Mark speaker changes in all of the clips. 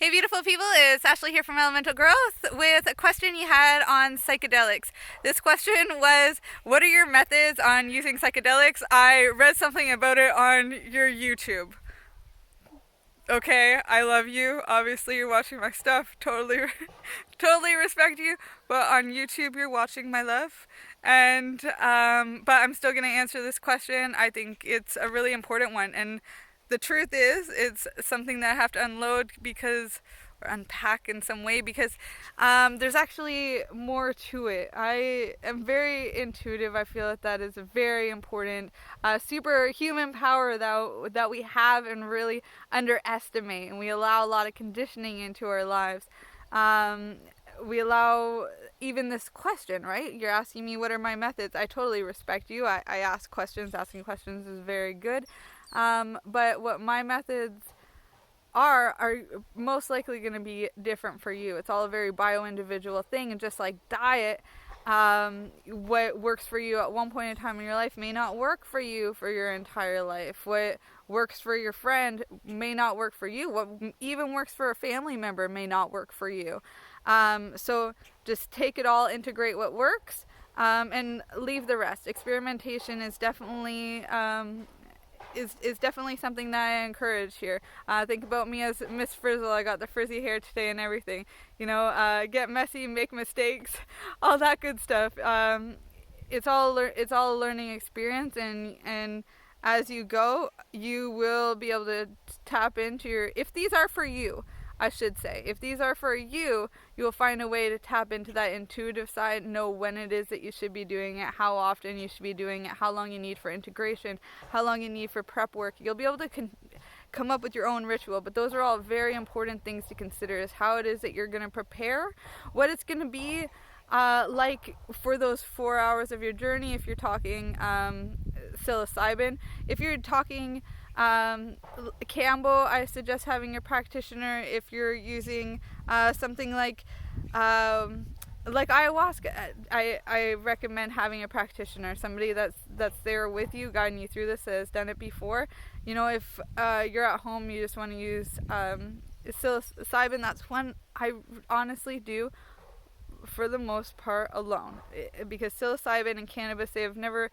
Speaker 1: Hey, beautiful people, it's Ashley here from Elemental Growth with a question you had on psychedelics. This question was, what are your methods on using psychedelics? I read something about it on your YouTube. Okay, I love you. Obviously, you're watching my stuff. Totally, totally respect you. But on YouTube, you're watching my love. But I'm still gonna answer this question. I think it's a really important one. And the truth is, it's something that I have to unload because, or unpack in some way because there's actually more to it. I am very intuitive. I feel that is a very important superhuman power that we have and really underestimate, and we allow a lot of conditioning into our lives. Um, we allow even this question, right? You're asking me what are my methods. I totally respect you. I ask questions. Asking questions is very good. But what my methods are most likely going to be different for you. It's all a very bio-individual thing, and just like diet, what works for you at one point in time in your life may not work for you for your entire life. What works for your friend may not work for you. What even works for a family member may not work for you. So just take it all, integrate what works, and leave the rest. Experimentation is definitely is definitely something that I encourage here. Think about me as Miss Frizzle. I got the frizzy hair today and everything. Get messy, make mistakes, all that good stuff. It's all a learning experience, and as you go, you will be able to tap into your. If these are for you, I should say, if these are for you, you will find a way to tap into that intuitive side, know when it is that you should be doing it, how often you should be doing it, how long you need for integration, how long you need for prep work. You'll be able to come up with your own ritual, but those are all very important things to consider, is how it is that you're going to prepare, what it's going to be like for those 4 hours of your journey. If you're talking psilocybin, if you're talking Campbell, I suggest having a practitioner. If you're using something like ayahuasca, I recommend having a practitioner, somebody that's there with you, guiding you through this, that has done it before. If you're at home, you just want to use psilocybin. That's one I honestly do for the most part alone, because psilocybin and cannabis, they have never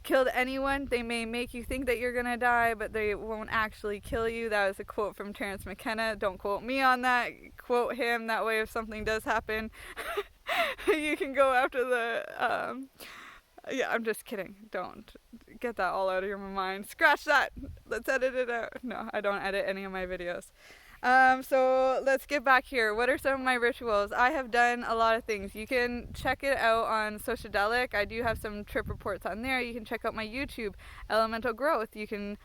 Speaker 1: killed anyone. They may make you think that you're gonna die, but they won't actually kill you. That was a quote from Terence McKenna. Don't quote me on that. Quote him. That way, if something does happen, you can go after the. Yeah, I'm just kidding. Don't get that all out of your mind. Scratch that. Let's edit it out. No, I don't edit any of my videos. So let's get back here. What are some of my rituals? I have done a lot of things. You can check it out on Sociadelic. I do have some trip reports on there. You can check out my YouTube, Elemental Growth. You can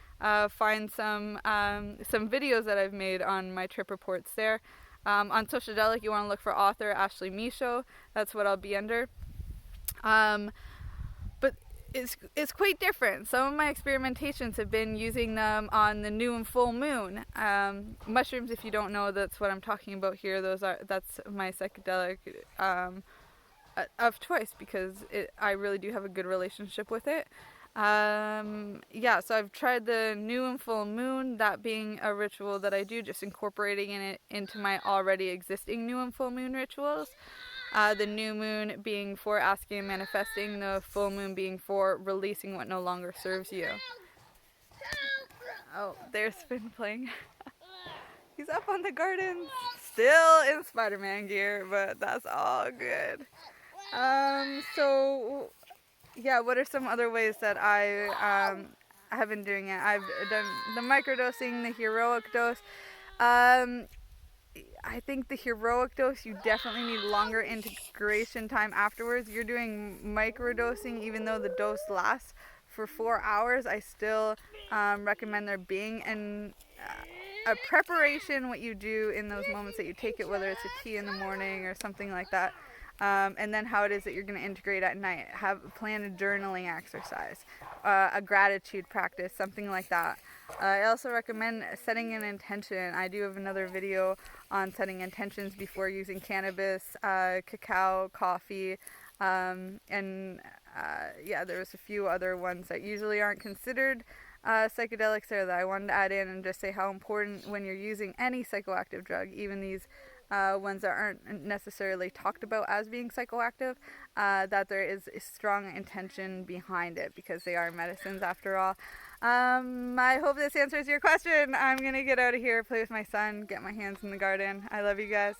Speaker 1: find some videos that I've made on my trip reports there. On Sociadelic, you want to look for author Ashley Michaud. That's what I'll be under. But it's quite different. Some of my experimentations have been using them on the new and full moon. Mushrooms, if you don't know, that's what I'm talking about here. That's my psychedelic of choice, because I really do have a good relationship with it. So I've tried the new and full moon, that being a ritual that I do, just incorporating it into my already existing new and full moon rituals. The new moon being for asking and manifesting, the full moon being for releasing what no longer serves you. Oh, there's Finn playing. He's up on the garden, still in Spider-Man gear, but that's all good. What are some other ways that I have been doing it? I've done the microdosing, the heroic dose. I think the heroic dose, you definitely need longer integration time afterwards. You're doing microdosing, even though the dose lasts for 4 hours. I still recommend there being a preparation, what you do in those moments that you take it, whether it's a tea in the morning or something like that. And then how it is that you're going to integrate at night. Plan a journaling exercise, a gratitude practice, something like that. I also recommend setting an intention. I do have another video on setting intentions before using cannabis, cacao, coffee, there was a few other ones that usually aren't considered psychedelics there that I wanted to add in and just say how important when you're using any psychoactive drug, even these ones that aren't necessarily talked about as being psychoactive, that there is a strong intention behind it because they are medicines after all. I hope this answers your question. I'm going to get out of here, play with my son, get my hands in the garden. I love you guys.